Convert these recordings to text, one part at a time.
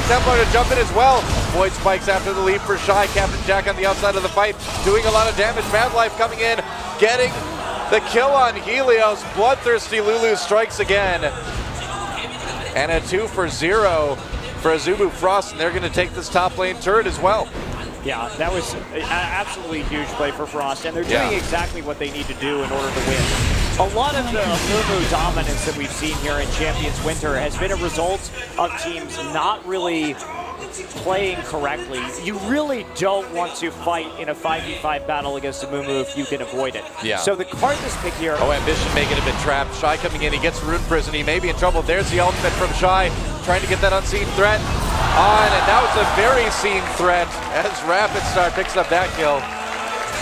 Templar to jump in as well. Void spikes after the leap for Shy. Captain Jack on the outside of the fight, doing a lot of damage. Mad Life coming in, getting the kill on Helios. Bloodthirsty Lulu strikes again. And a 2 for 0 for Azubu Frost, and they're going to take this top lane turret as well. Yeah, that was an absolutely huge play for Frost, and they're doing exactly what they need to do in order to win. A lot of the Azubu dominance that we've seen here in Champions Winter has been a result of teams not really playing correctly. You really don't want to fight in a 5v5 battle against Amumu if you can avoid it. Yeah. So the Karthus pick here. Oh, Ambition making a bit trapped. Shy coming in, he gets Rune Prison, he may be in trouble. There's the ultimate from Shy, trying to get that unseen threat on, and now it's a very seen threat as Rapid Star picks up that kill.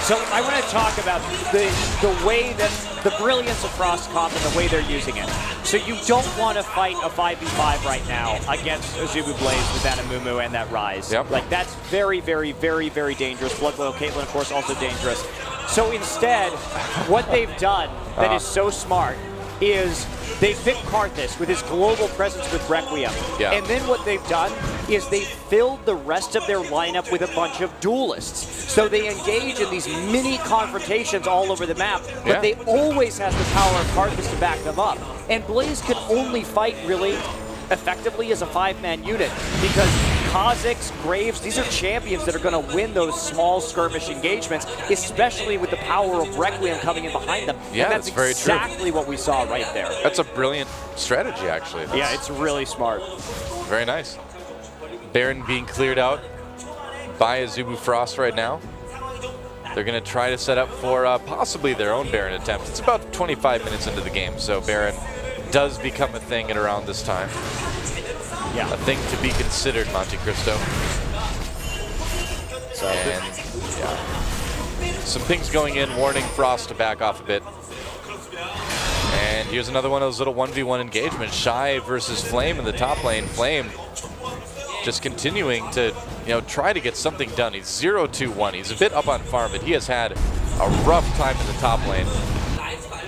So I want to talk about the way that the brilliance of Frost Comp and the way they're using it. So you don't want to fight a 5v5 right now against Azubu Blaze with that Amumu and that Rise. Yep. Like that's very, very, very, very dangerous. Blood Loyal Caitlyn, of course, also dangerous. So instead, what they've done that is so smart is they picked Karthus with his global presence with Requiem. Yeah. And then what they've done is they filled the rest of their lineup with a bunch of duelists. So they engage in these mini confrontations all over the map, but they always have the power of Karthus to back them up. And Blaze can only fight really effectively as a 5-man unit because Kha'Zix, Graves, these are champions that are going to win those small skirmish engagements, especially with the power of Requiem coming in behind them. Yeah, and that's very exactly true. what we saw right there. That's a brilliant strategy, actually. Yeah, it's really smart. Very nice. Baron being cleared out by Azubu Frost right now. They're going to try to set up for possibly their own Baron attempt. It's about 25 minutes into the game, so Baron does become a thing at around this time. Yeah. A thing to be considered, Monte Cristo. So and some things going in, warning Frost to back off a bit. And here's another one of those little 1v1 engagements. Shy versus Flame in the top lane. Flame just continuing to, try to get something done. He's 0-2-1. He's a bit up on farm, but he has had a rough time in the top lane.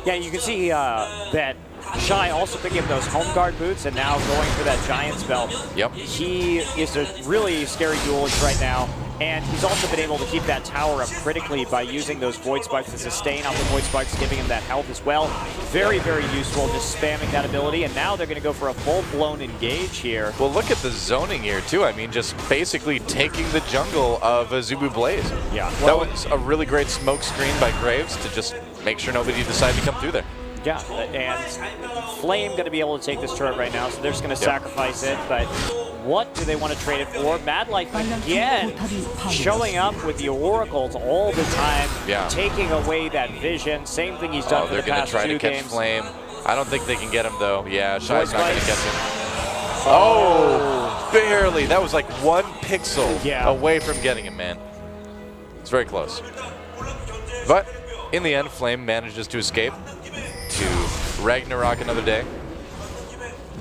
Yeah, you can see that Shy also picking up those home guard boots and now going for that giant spell. Yep. He is a really scary duelist right now, and he's also been able to keep that tower up critically by using those Void Spikes to sustain off the Void Spikes, giving him that health as well. Very, very useful, just spamming that ability, and now they're going to go for a full-blown engage here. Well, look at the zoning here, too. I mean, just basically taking the jungle of Azubu Blaze. Yeah. Well, that was a really great smoke screen by Graves to just make sure nobody decided to come through there. Yeah, and Flame going to be able to take this turret right now, so they're just going to sacrifice it, but what do they want to trade it for? Mad Life again showing up with the oracles all the time, taking away that vision. Same thing he's done for the past 2 games. They're going to try to catch Flame. I don't think they can get him, though. Yeah, Shy's not going to get him. Oh, barely. That was like 1 pixel away from getting him, man. It's very close. But in the end, Flame manages to escape to Ragnarok another day.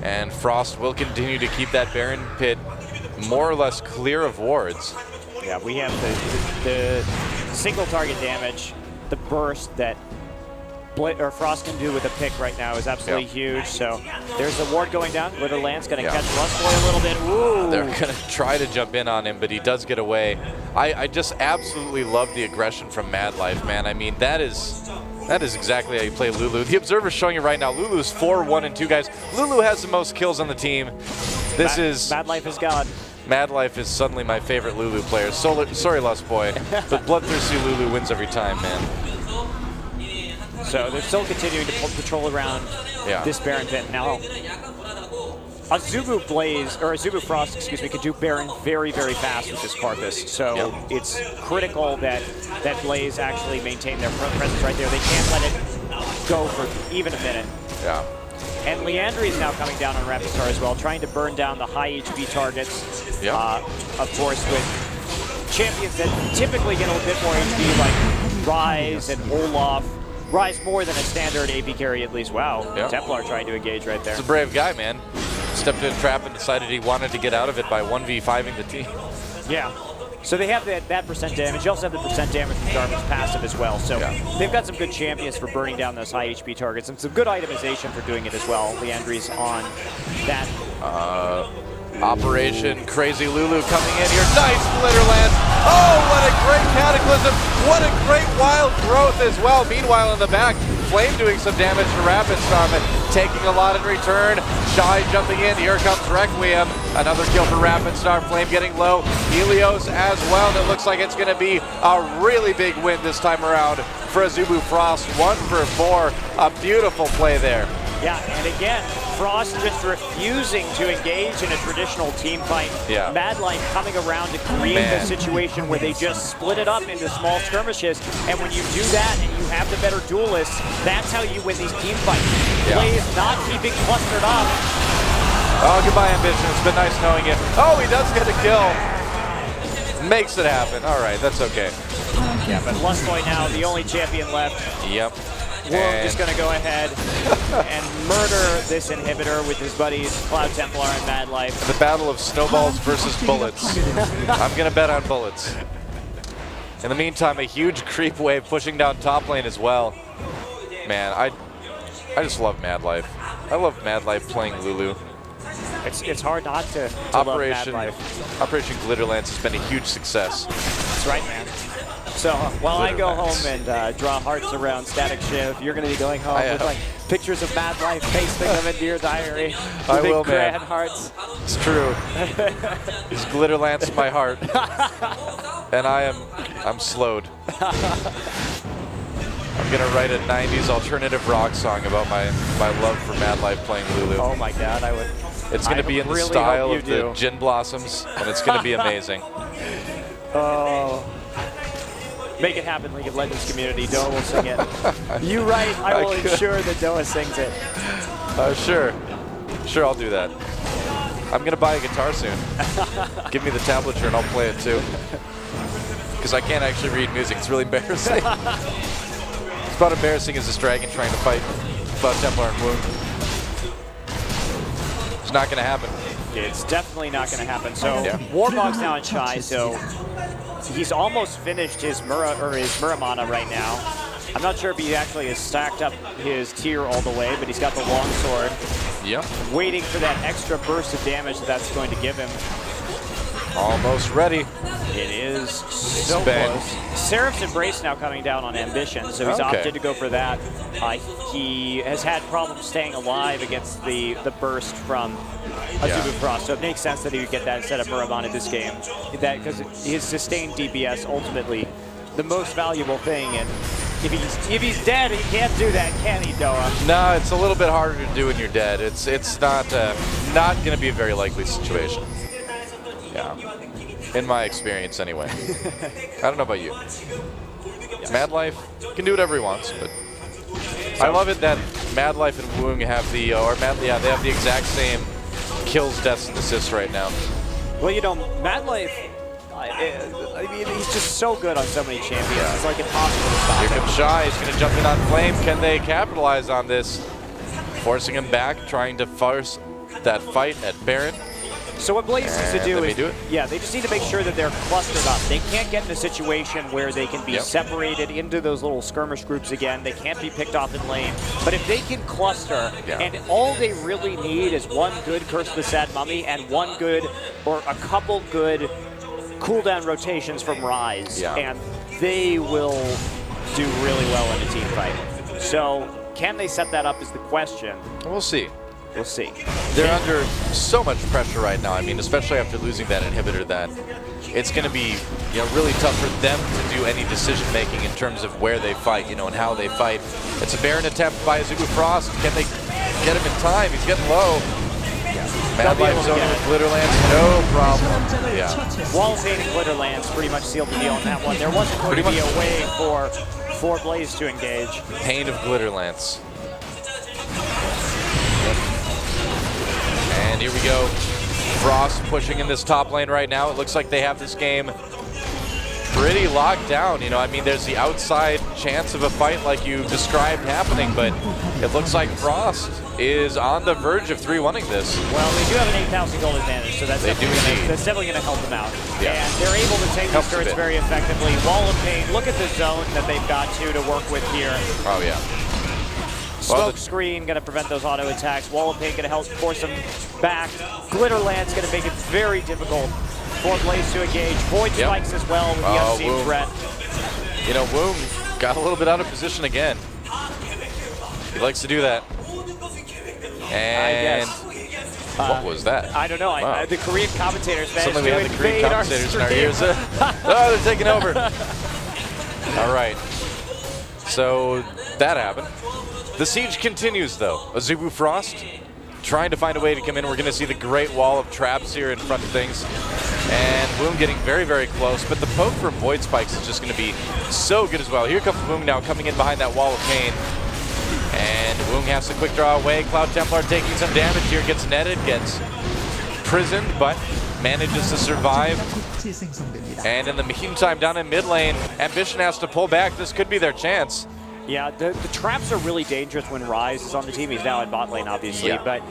And Frost will continue to keep that Baron pit more or less clear of wards. Yeah, we have the single target damage, the burst that Frost can do with a pick right now is absolutely huge. So there's the ward going down. Glitterland's going to catch Lustboy a little bit. Ooh. They're going to try to jump in on him, but he does get away. I just absolutely love the aggression from Mad Life, man. I mean, that is exactly how you play Lulu. The Observer's showing you right now, Lulu's 4-1-2, guys. Lulu has the most kills on the team. Mad Life is God. Mad Life is suddenly my favorite Lulu player. Sorry, Lustboy, but Bloodthirsty Lulu wins every time, man. So they're still continuing to patrol around this Baron pit. Now, Azubu Blaze, or Azubu Frost, excuse me, can do Baron very, very fast with this Karthus. So it's critical that Blaze actually maintain their presence right there. They can't let it go for even a minute. Yeah. And Leandri is now coming down on Rapid Star as well, trying to burn down the high HP targets. Yeah. Of course, with champions that typically get a little bit more HP, like Rise and Olaf. Rise more than a standard AP carry at least. Wow, Templar trying to engage right there. He's a brave guy, man. Stepped in a trap and decided he wanted to get out of it by 1v5ing the team. Yeah. So they have that percent damage. You also have the percent damage from Jarvan's passive as well. So they've got some good champions for burning down those high HP targets and some good itemization for doing it as well. Leandri's on that. Operation Crazy Lulu coming in here. Nice glitter lance. Oh, what a great cataclysm. What a great wild growth as well. Meanwhile, in the back, Flame doing some damage to Rapid Storm and taking a lot in return. Shy jumping in. Here comes Requiem. Another kill for Rapid Star. Flame getting low. Helios as well. And it looks like it's going to be a really big win this time around for Azubu Frost. 1 for 4. A beautiful play there. Yeah, and again, Frost just refusing to engage in a traditional team fight. Yeah. Mad Life coming around to create a situation where they just split it up into small skirmishes, and when you do that and you have the better duelists, that's how you win these team fights. Yeah. Blaze not keeping clustered up. Oh, goodbye, Ambition. It's been nice knowing you. Oh, he does get a kill. Makes it happen. All right, that's okay. Yeah, but Lustboy now, the only champion left. Yep. Worm is going to go ahead and murder this inhibitor with his buddies Cloud Templar and Mad Life. The battle of snowballs versus bullets. I'm going to bet on bullets. In the meantime, a huge creep wave pushing down top lane as well. Man, I just love Mad Life. I love Mad Life playing Lulu. It's hard not to love Mad Life. Operation Glitterlance has been a huge success. That's right, man. So while I go home and draw hearts around Static Shiv, you're going to be going home with like pictures of Mad Life, pasting them into your diary. I will, man. Grand hearts. It's true. It's Glitterlance in my heart, and I'm slowed. I'm gonna write a '90s alternative rock song about my love for Mad Life playing Lulu. Oh my God, I would. It's gonna be in the style of the Gin Blossoms, and it's gonna be amazing. Oh. Make it happen, League of Legends community. Doa will sing it. You write, I will ensure that Doa sings it. Sure. Sure, I'll do that. I'm going to buy a guitar soon. Give me the tablature and I'll play it too. Because I can't actually read music. It's really embarrassing. It's about embarrassing as this dragon trying to fight Cloud Templar and Wound. It's not going to happen. It's definitely not going to happen. So Warbog's now in Shy, so he's almost finished his Muramana right now. I'm not sure if he actually has stacked up his tier all the way, but he's got the longsword. Yep. Waiting for that extra burst of damage that's going to give him. Almost ready. It is so close. Seraph's Embrace now coming down on Ambition, so he's opted to go for that. He has had problems staying alive against the burst from Azubu Frost, so it makes sense that he would get that instead of Muramana this game. Because his sustained DPS ultimately the most valuable thing, and if he's dead, he can't do that, can he, Doa? No, it's a little bit harder to do when you're dead. It's not going to be a very likely situation. Yeah, in my experience anyway. I don't know about you. Mad Life can do whatever he wants, but I love it that Mad Life and Woong have they have the exact same kills, deaths, and assists right now. Well, you know, Mad Life, I mean, he's just so good on so many champions. It's like impossible to stop him. Here comes Shy. He's going to jump in on Flame. Can they capitalize on this? Forcing him back, trying to force that fight at Baron. So what Blaze needs to do is, they just need to make sure that they're clustered up. They can't get in a situation where they can be separated into those little skirmish groups again. They can't be picked off in lane. But if they can cluster, and all they really need is one good Curse of the Sad Mummy and one good, or a couple good cooldown rotations from Rise, and they will do really well in a team fight. So can they set that up is the question. We'll see. We'll see. They're under so much pressure right now. I mean, especially after losing that inhibitor, that it's going to be, really tough for them to do any decision making in terms of where they fight, and how they fight. It's a Baron attempt by Azubu Frost. Can they get him in time? He's getting low. Mad Life zoning with Glitterlance, no problem. Wall Zane and Glitterlance pretty much sealed the deal on that one. There wasn't going to be a way for Blaze to engage. Pain of Glitterlance. And here we go. Frost pushing in this top lane right now. It looks like they have this game pretty locked down. I mean, there's the outside chance of a fight like you described happening, but it looks like Frost is on the verge of 3-1ing this. Well, they do have an 8,000 gold advantage, so that's definitely going to help them out. And they're able to take these turrets very effectively. Wall of Pain, look at the zone that they've got to work with here. Oh, yeah. Smoke screen going to prevent those auto attacks. Wall of pain going to help force them back. Glitter Land's going to make it very difficult for Blaze to engage. Void spikes as well with the unseen threat. You know, Woom got a little bit out of position again. He likes to do that. And what was that? I don't know. Wow. The Korean commentators managed Suddenly we to have the Korean invade our commentators in our stream. ears. Oh, they're taking over. All right. So that happened. The siege continues, though. Azubu Frost trying to find a way to come in. We're going to see the great wall of traps here in front of things. And Woom getting very, very close. But the poke from Void Spikes is just going to be so good as well. Here comes Woom now coming in behind that wall of pain. And Woom has to quick draw away. Cloud Templar taking some damage here. Gets netted, gets prisoned, but manages to survive. And in the meantime, down in mid lane, Ambition has to pull back. This could be their chance. Yeah, the traps are really dangerous when Rise is on the team. He's now in bot lane, obviously, but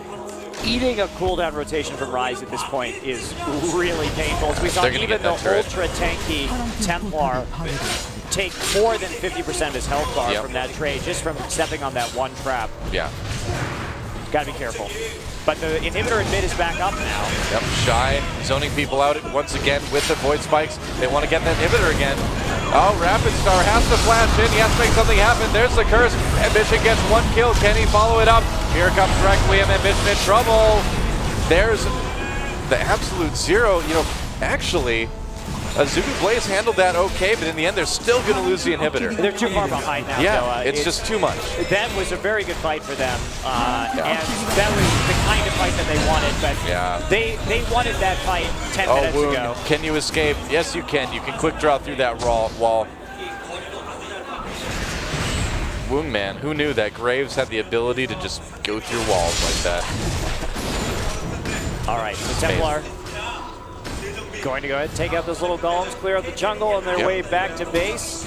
eating a cooldown rotation from Rise at this point is really painful. As we saw even the ultra tanky Templar take more than 50% of his health bar from that trade, just from stepping on that one trap. Yeah. Gotta be careful. But the inhibitor in mid is back up now. Yep, Shy zoning people out once again with the Void Spikes. They want to get that inhibitor again. Oh, Rapid Star has to flash in. He has to make something happen. There's the curse. Ambition gets one kill. Can he follow it up? Here comes Requiem. Ambition in trouble. There's the absolute zero. You know, actually, Azubu Blaze handled that okay, but in the end, they're still going to lose the inhibitor. They're too far behind now. Yeah, so, it's just too much. That was a very good fight for them, and that was the kind of fight that they wanted, but they wanted that fight 10 minutes ago. Can you escape? Yes, you can. You can quick draw through that wall. Woong, man, who knew that Graves had the ability to just go through walls like that? All right, so Templar going to go ahead and take out those little golems, clear out the jungle on their way back to base.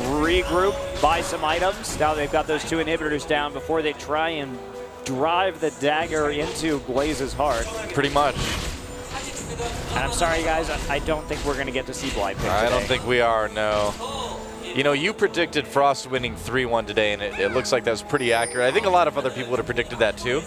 Regroup, buy some items. Now they've got those two inhibitors down before they try and drive the dagger into Blaze's heart. Pretty much. And I'm sorry, guys, I don't think we're going to get to see Blight pick I don't think we are, no. You know, you predicted Frost winning 3-1 today, and it looks like that was pretty accurate. I think a lot of other people would have predicted that too.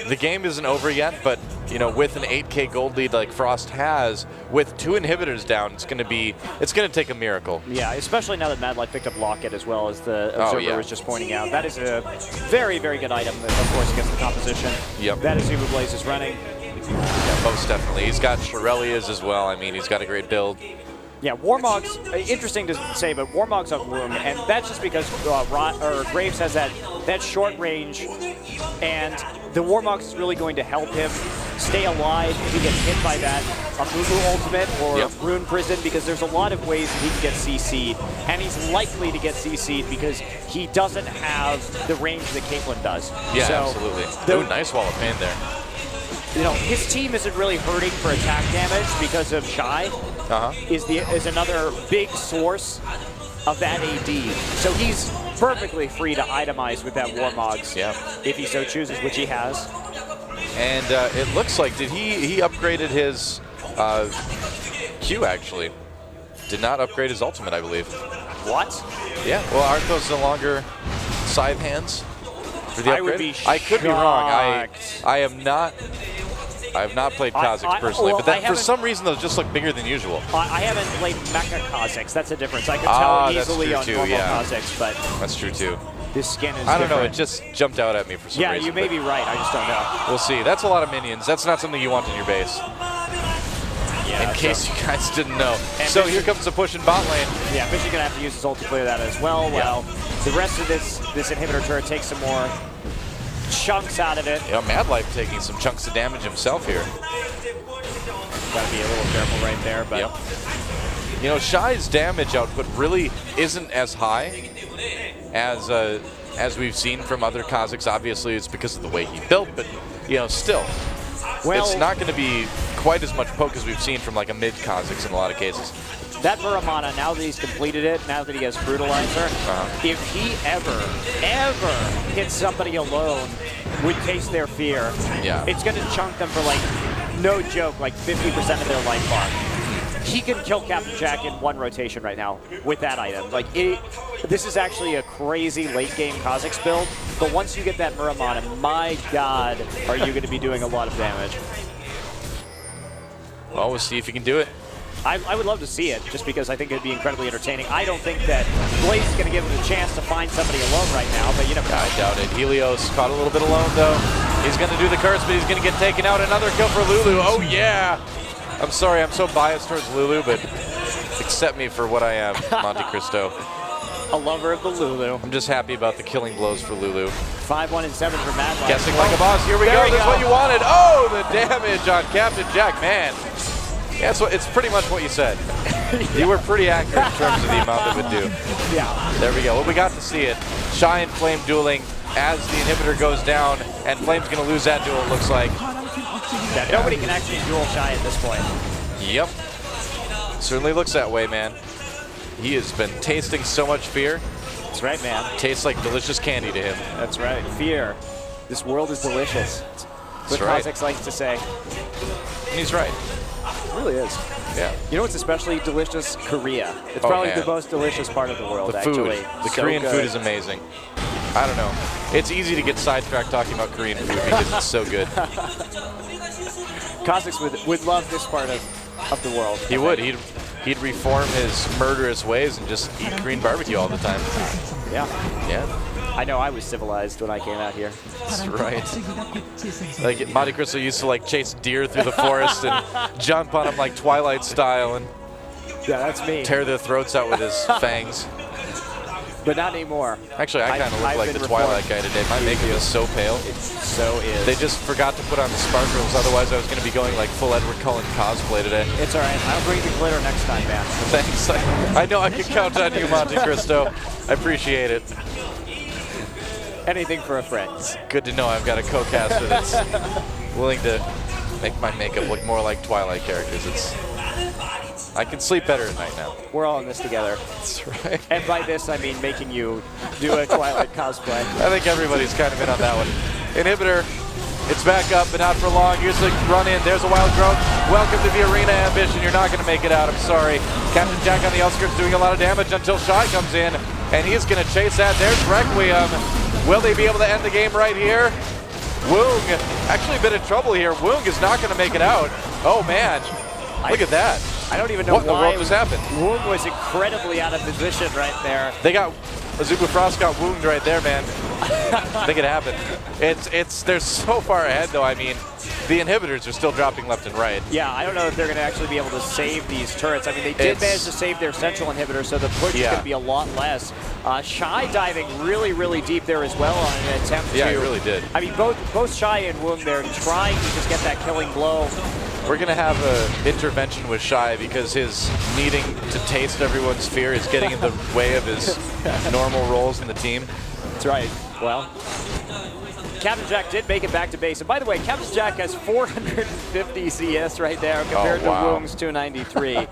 The game isn't over yet, but you know, with an 8K gold lead like Frost has, with two inhibitors down, it's going to take a miracle. Yeah, especially now that Mad Life picked up Locket as well, as the Observer was just pointing out. That is a very, very good item, of course, against the composition. Yep. That Azubu Blaze is running. Yeah, most definitely. He's got Shirelias as well. I mean, he's got a great build. Yeah, Warmog's interesting to say, but Warmog's on Woom, and that's just because Graves has that short range, and the Warmog is really going to help him stay alive if he gets hit by that Azubu ultimate or Rune Prison, because there's a lot of ways that he can get CC'd, and he's likely to get CC'd because he doesn't have the range that Caitlyn does. Yeah, so absolutely. Nice wall of pain there. You know, his team isn't really hurting for attack damage because of Shy is another big source of that AD. So he's perfectly free to itemize with that Warmogs if he so chooses, which he has. And it looks like, he upgraded his Q actually. Did not upgrade his ultimate, I believe. What? Yeah, well, aren't those no longer scythe hands for the upgrade? I could be wrong. I have not played Kha'Zix personally, but for some reason those just look bigger than usual. I haven't played Mecha Kha'Zix. That's a difference. I could tell easily on normal Kha'Zix, but that's true too. This skin is I don't know. It just jumped out at me for some reason. Yeah, you may be right. I just don't know. We'll see. That's a lot of minions. That's not something you want in your base. Yeah, in case you guys didn't know. So here comes the push in bot lane. Yeah, Fish is going to have to use his ult to clear that as well. Well, the rest of this inhibitor turret takes some more chunks out of it. Yeah, Mad Life taking some chunks of damage himself here. Gotta be a little careful right there, but you know, Shy's damage output really isn't as high as we've seen from other Kha'Zix. Obviously, it's because of the way he built, but you know, still, it's not going to be quite as much poke as we've seen from like a mid Kha'Zix in a lot of cases. That Muramana, now that he's completed it, now that he has Brutalizer, if he ever hits somebody alone with Taste Their Fear, it's going to chunk them for, like, no joke, like 50% of their life bar. he can kill Captain Jack in one rotation right now with that item. Like, this is actually a crazy late-game Kha'Zix build, but once you get that Muramana, my God, are you going to be doing a lot of damage. Well, we'll see if you can do it. I would love to see it, just because I think it would be incredibly entertaining. I don't think that Blaze is going to give him a chance to find somebody alone right now, but you never know. I doubt it. Helios caught a little bit alone, though. He's going to do the curse, but he's going to get taken out. Another kill for Lulu. Oh, yeah. I'm sorry, I'm so biased towards Lulu, but accept me for what I am, Monte Cristo. A lover of the Lulu. I'm just happy about the killing blows for Lulu. 5-1 and 7 for Mad Life. Guessing like a boss. Here we go. That's what you wanted. Oh, the damage on Captain Jack, man. Yeah, so it's pretty much what you said. You were pretty accurate in terms of the amount that would do. Yeah. There we go. Well, we got to see it. Shy and Flame dueling as the inhibitor goes down, and Flame's going to lose that duel, it looks like. Yeah, nobody can actually duel Shy at this point. Yep. Certainly looks that way, man. He has been tasting so much fear. That's right, man. Tastes like delicious candy to him. That's right. Fear. This world is delicious. That's what Kha'Zix likes to say. And he's right. It really is. Yeah. You know what's especially delicious? Korea. It's probably the most delicious part of the world, the food. actually. The Korean food is amazing. I don't know. It's easy to get sidetracked talking about Korean food because it's so good. Kha'Zix would love this part of the world. He would. He'd reform his murderous ways and just eat Korean barbecue all the time. Yeah. Yeah. I know I was civilized when I came out here. That's right. Like Monte Cristo used to like chase deer through the forest and jump on them like Twilight style and that's me. Tear their throats out with his fangs. But not anymore. Actually, I kind of look like the Twilight guy today. My makeup is so pale. It so is. They just forgot to put on the sparkles, otherwise I was going to be going like full Edward Cullen cosplay today. It's all right. I'll bring the glitter next time, man. Thanks. I know I can count on you, Monte Cristo. I appreciate it. Anything for a friend. It's good to know I've got a co-caster that's willing to make my makeup look more like Twilight characters. I can sleep better at night now. We're all in this together. That's right. And by this, I mean making you do a Twilight cosplay. I think everybody's kind of in on that one. Inhibitor, it's back up, but not for long. Here's the run in. There's a wild growth. Welcome to the arena, Ambition. You're not going to make it out. I'm sorry. Captain Jack on the outskirts doing a lot of damage until Shy comes in, and he's going to chase that. There's Requiem. Will they be able to end the game right here? Woong, actually a bit of trouble here. Woong is not going to make it out. Oh, man. Look at that. I don't even know what in the world just happened. Woong was incredibly out of position right there. They got Azubu Frost got wounded right there, man. I think it happened. They're so far ahead though. I mean, the inhibitors are still dropping left and right. Yeah, I don't know if they're going to actually be able to save these turrets. I mean, they did manage to save their central inhibitor, so the push is going to be a lot less. Shy diving really, really deep there as well on an attempt to. Yeah, he really did. I mean, both Shy and Woong, they're trying to just get that killing blow. We're going to have an intervention with Shy because his needing to taste everyone's fear is getting in the way of his normal roles in the team. That's right. Well, Captain Jack did make it back to base. And by the way, Captain Jack has 450 CS right there compared to Woong's 293.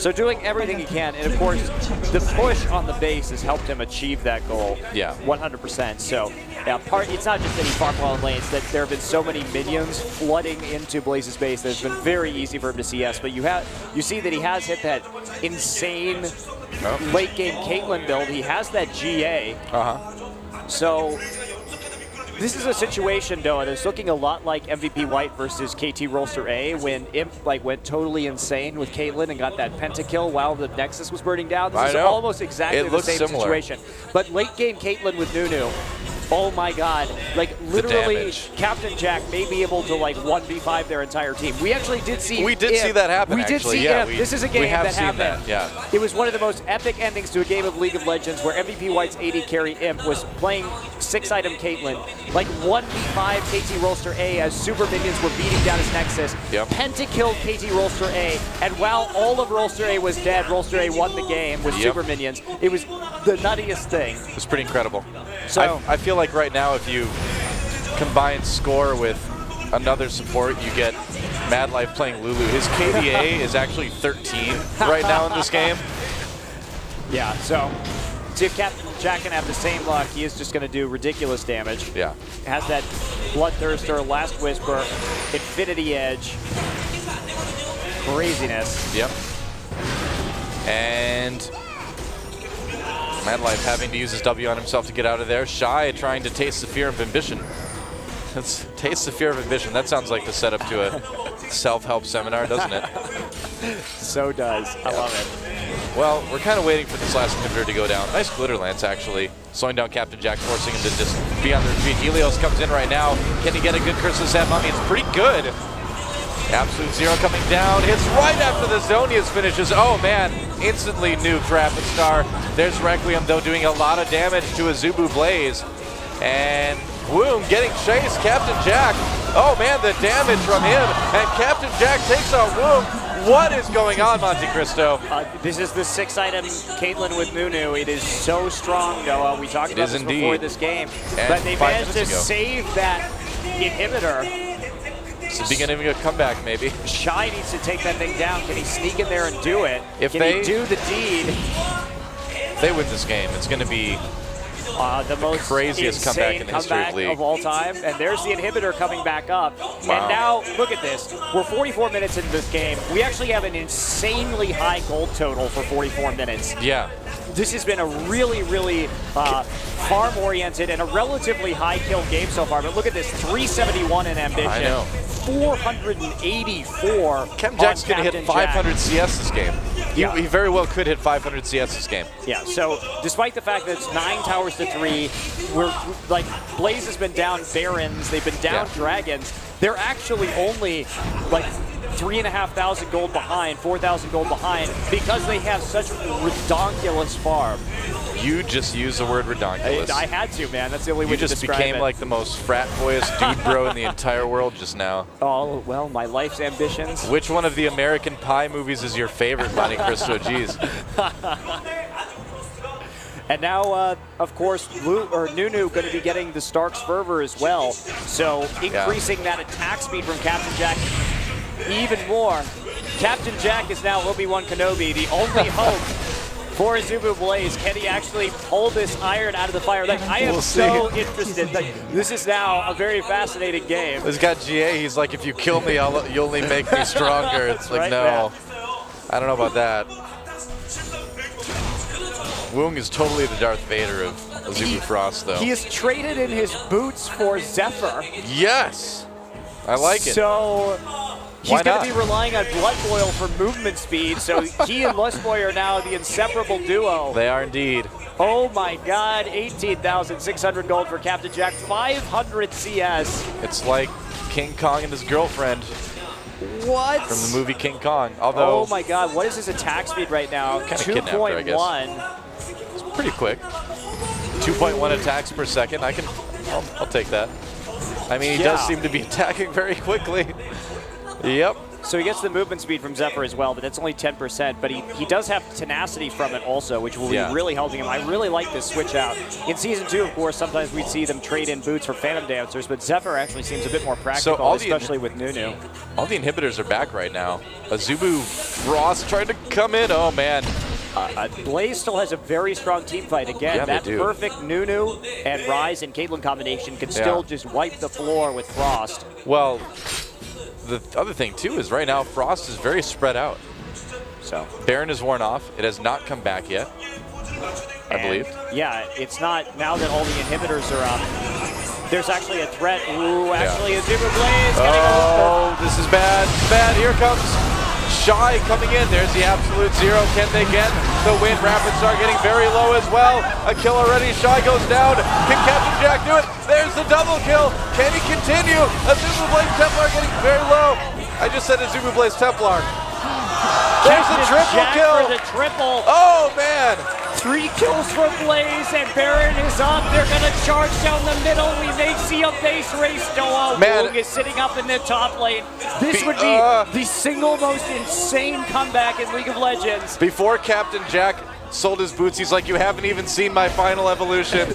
So doing everything he can. And of course, the push on the base has helped him achieve that goal. Yeah. 100%. So yeah, it's not just that he farmed well in lanes, that there have been so many minions flooding into Blaze's base that it's been very easy for him to CS. But you see that he has hit that insane late game Caitlyn build. He has that GA. So this is a situation, though, that's looking a lot like MVP White versus KT Rolster A when Imp went totally insane with Caitlyn and got that pentakill while the Nexus was burning down. This is almost exactly the same situation. But late game Caitlyn with Nunu, oh my God, like literally Captain Jack may be able to 1v5 their entire team. We actually did see see that happen, We did see Imp. This is a game that happened. Yeah. It was one of the most epic endings to a game of League of Legends where MVP White's AD carry Imp was playing 6-item Caitlyn, 1v5 KT Rolster A as super minions were beating down his Nexus. Pentakilled KT Rolster A, and while all of Rolster A was dead, Rolster A won the game with super minions. It was the nuttiest thing. It was pretty incredible. So I feel like right now if you combine score with another support, you get Mad Life playing Lulu. His KDA is actually 13 right now in this game. Yeah, so see if Captain Jack can have the same luck. He is just going to do ridiculous damage. Yeah. Has that Bloodthirster, Last Whisper, Infinity Edge. Craziness. Yep. And Mad Life having to use his W on himself to get out of there. Shy trying to taste the fear of ambition. Let's taste the fear of ambition. That sounds like the setup to a self-help seminar, doesn't it? So does. I love it. Well, we're kind of waiting for this last inhibitor to go down. Nice glitter lance, actually. Slowing down Captain Jack, forcing him to just be on the retreat. Helios comes in right now. Can he get a good Curse of Sand Mummy? It's pretty good. Absolute Zero coming down. Hits right after the Zonius finishes. Oh, man. Instantly nuke Rapid Star. There's Requiem, though, doing a lot of damage to Azubu Blaze. And Woom getting chased. Captain Jack. Oh, man, the damage from him. And Captain Jack takes out Woom. What is going on, Monte Cristo? This is the 6-item Caitlyn with Nunu. It is so strong, Noah. We talked about this before this game. But they managed to save that inhibitor. It's the beginning of a comeback, maybe. Shy needs to take that thing down. Can he sneak in there and do it? If Can he do the deed? If they win this game, it's going to be the most craziest comeback in the history of League of all time. And there's the inhibitor coming back up. Wow. And now, look at this. We're 44 minutes into this game. We actually have an insanely high gold total for 44 minutes. Yeah. This has been a really, really farm-oriented and a relatively high-kill game so far. But look at this, 371 in Ambition. I know. 484. Captain Jack's going to hit 500 CS this game. Yeah. He very well could hit 500 CS this game. Yeah, so despite the fact that it's 9 towers to 3, we're like, Blaze has been down Barons, they've been down Dragons. They're actually only like 3,500 gold behind, 4,000 gold behind, because they have such redonkulous farm. You just used the word redonkulous. I had to, man. That's the only way to describe it. You just became like the most frat boyest dude bro in the entire world just now. Oh, well, my life's ambitions. Which one of the American Pie movies is your favorite, Monte Cristo? Jeez. And now, of course, Nunu going to be getting the Stark's Fervor as well. So increasing that attack speed from Captain Jack even more. Captain Jack is now Obi-Wan Kenobi, the only hope for Azubu Blaze. Can he actually pull this iron out of the fire? Like, I am so interested. Like, this is now a very fascinating game. It's got GA. He's like, if you kill me, you only make me stronger. It's like, no. I don't know about that. Woong is totally the Darth Vader of Azubu Frost, though. He has traded in his boots for Zephyr. Yes! I like it. So he's going to be relying on Blood Boil for movement speed, so he and Lustboy are now the inseparable duo. They are indeed. Oh my god, 18,600 gold for Captain Jack, 500 CS. It's like King Kong and his girlfriend. What? From the movie King Kong. Although, oh my god, what is his attack speed right now? 2.1. It's pretty quick. 2.1 attacks per second. I'll take that. I mean, he does seem to be attacking very quickly. Yep. So he gets the movement speed from Zephyr as well, but that's only 10%. But he does have tenacity from it also, which will be really helping him. I really like this switch out. In Season 2, of course, sometimes we'd see them trade in boots for Phantom Dancers, but Zephyr actually seems a bit more practical, especially with Nunu. All the inhibitors are back right now. Azubu Frost trying to come in. Oh, man. Blaze still has a very strong team fight. Again, that perfect Nunu and Ryze and Caitlyn combination can still just wipe the floor with Frost. Well, the other thing, too, is right now Frost is very spread out. So Baron is worn off. It has not come back yet, I believe. Yeah, it's not. Now that all the inhibitors are up, there's actually a threat. Ooh, actually, Azubu Blaze getting over. This is bad. Bad. Here comes Shy coming in. There's the absolute zero. Can they get the win? Rapid Star getting very low as well. A kill already. Shy goes down. Can Captain Jack do it? There's the double kill. Can he continue? Azubu Blaze Templar getting very low. I just said Azubu Blaze Templar. There's the triple kill. For the triple. Oh, man. 3 kills for Blaze, and Baron is up. They're going to charge down the middle. We may see a base race. Noah Woong is sitting up in the top lane. This would be the single most insane comeback in League of Legends. Before Captain Jack sold his boots, he's like, you haven't even seen my final evolution.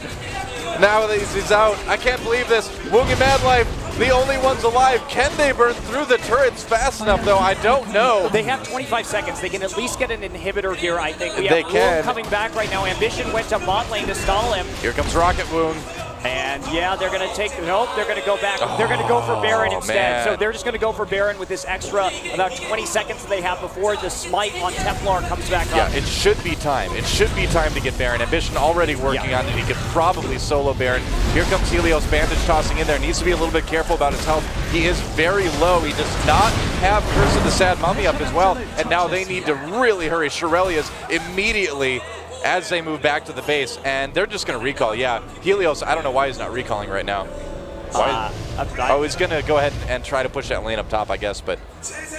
Now that he's out, I can't believe this. Woong and Mad Life, the only ones alive. Can they burn through the turrets fast enough, though? I don't know. They have 25 seconds. They can at least get an inhibitor here, I think. We have Woong coming back right now. Ambition went to bot lane to stall him. Here comes Rocket Woong. And yeah, they're going to take, nope, they're going to go back. They're going to go for Baron instead. Man. So they're just going to go for Baron with this extra about 20 seconds that they have before the smite on Templar comes back up. Yeah, it should be time. It should be time to get Baron. Ambition already working on it. He could probably solo Baron. Here comes Helios, bandage tossing in there. Needs to be a little bit careful about his health. He is very low. He does not have Curse of the Sad Mummy up as well. And now they need to really hurry. Shirelia's immediately as they move back to the base, and they're just going to recall. Yeah, Helios, I don't know why he's not recalling right now. He's going to go ahead and try to push that lane up top, I guess, but...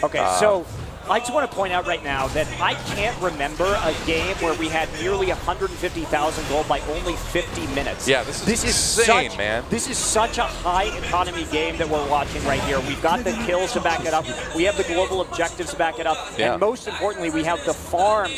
Okay, so I just want to point out right now that I can't remember a game where we had nearly 150,000 gold by only 50 minutes. Yeah, this is insane, man. This is such a high economy game that we're watching right here. We've got the kills to back it up. We have the global objectives to back it up. Yeah. And most importantly, we have the farm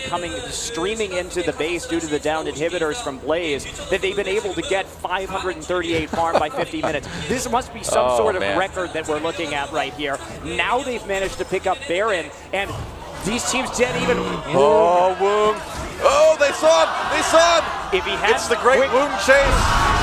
streaming into the base due to the downed inhibitors from Blaze that they've been able to get 538 farm by 50 minutes. This must be some sort of record that we're looking at right here. Now they've managed to pick up Baron, and these teams didn't even... Oh, Woong. Oh, they saw him. They saw him. If he has it's the great Woong chase.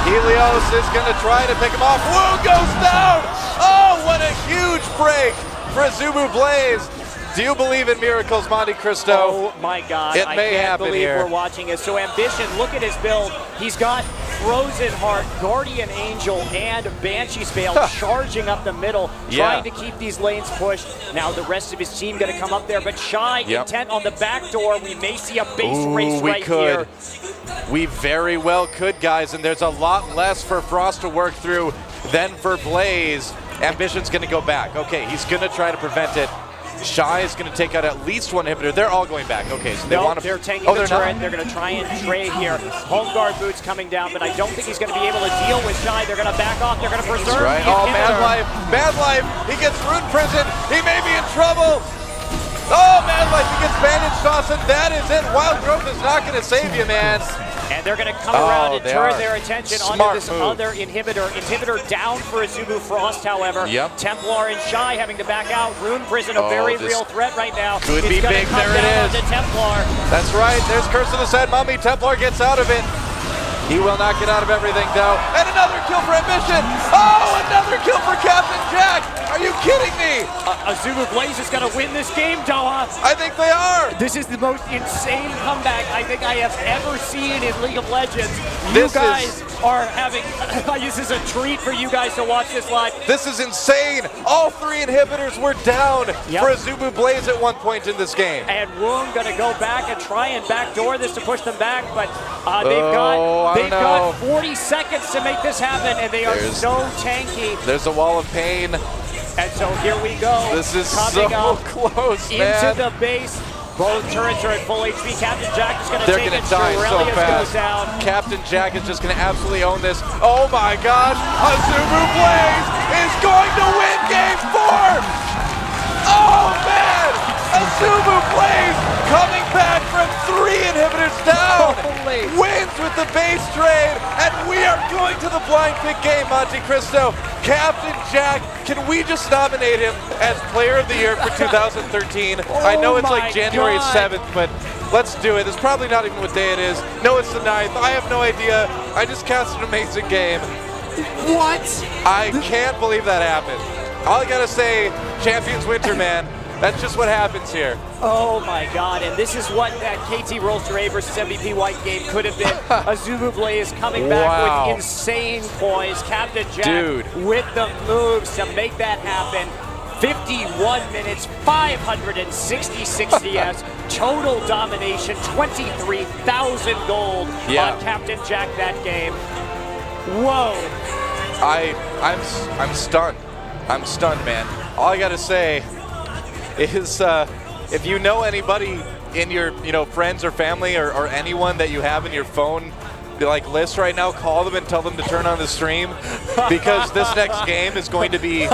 Helios is going to try to pick him off. Woong goes down. Oh, what a huge break for Azubu Blaze. Do you believe in miracles, Monte Cristo? Oh my God, I can't believe here. We're watching it. So Ambition, look at his build. He's got Frozen Heart, Guardian Angel, and Banshee's Veil charging up the middle, trying to keep these lanes pushed. Now the rest of his team going to come up there, but Shy intent on the back door. We may see a base race here. We very well could, guys, and there's a lot less for Frost to work through than for Blaze. Ambition's going to go back. Okay, he's going to try to prevent it. Shy is going to take out at least one inhibitor. They're all going back. Okay, so they want to... they're tanking the turret. They're going to try and trade here. Home guard boots coming down, but I don't think he's going to be able to deal with Shy. They're going to back off. They're going to preserve the inhibitor. Oh, Mad Life. Mad Life. He gets Rune Prison. He may be in trouble. Oh, Mad Life. He gets bandage toss, and that is it. Wild Growth is not going to save you, man. And they're going to come around and turn their attention onto this other inhibitor. Inhibitor down for Azubu Frost, however. Templar and Shy having to back out. Rune Prison, a very real threat right now. Could be big. There it is. Templar. That's right. There's Curse of the Sad Mummy. Templar gets out of it. He will not get out of everything, though. And another kill for Ambition. Oh, another kill for Captain Jack. Are you kidding me? Azubu Blaze is going to win this game, Doha. I think they are. This is the most insane comeback I think I have ever seen in League of Legends. You guys are having, this is a treat for you guys to watch this live. This is insane. All three inhibitors were down for Azubu Blaze at one point in this game. And Woong going to go back and try and backdoor this to push them back, but they've got 40 seconds to make this happen, and they are so tanky. There's a wall of pain. And so here we go. This is so close, man. Into the base. Both turrets are at full HP. Captain Jack is going to take it. Die so fast. Down. Captain Jack is just going to absolutely own this. Oh my gosh. Azubu Blaze is going to win game 4. Oh man. Azubu Blaze coming back from 3 inhibitors down. Wins with the base trade. And we are going to the blind pick game, Monte Cristo. Captain Jack, can we just nominate him as Player of the Year for 2013? I know it's like January 7th, but let's do it. It's probably not even what day it is. No, it's the 9th. I have no idea. I just cast an amazing game. What? I can't believe that happened. All I gotta say, Champions Winter, man. That's just what happens here. Oh my God, and this is what that KT Rollster A versus MVP White game could have been. Azubu Blaze coming back with insane poise. Captain Jack with the moves to make that happen. 51 minutes, 566 DS, total domination, 23,000 gold on Captain Jack that game. Whoa. I'm stunned. I'm stunned, man. All I gotta say is if you know anybody in your friends or family or anyone that you have in your phone list right now, call them and tell them to turn on the stream, because this next game is going to be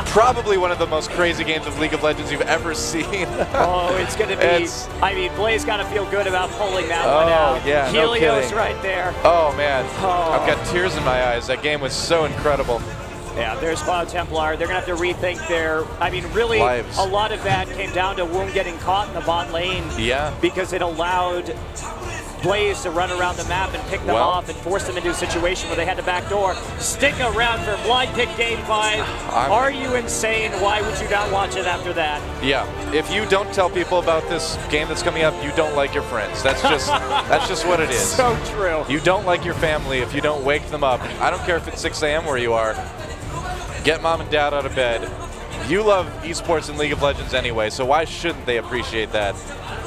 probably one of the most crazy games of League of Legends you've ever seen. Oh, it's going to be, I mean, Blaze got to feel good about pulling that one out. Yeah, Helios right there. Oh man, I've got tears in my eyes. That game was so incredible. Yeah, there's Cloud Templar. They're going to have to rethink their, I mean, really, a lot of that came down to Woong getting caught in the bot lane. Yeah. Because it allowed Blaze to run around the map and pick them off and force them into a situation where they had to backdoor. Stick around for blind pick game 5. Are you insane? Why would you not watch it after that? Yeah, if you don't tell people about this game that's coming up, you don't like your friends. That's just what it is. So true. You don't like your family if you don't wake them up. I don't care if it's 6 a.m. where you are. Get mom and dad out of bed. You love esports and League of Legends anyway, so why shouldn't they appreciate that?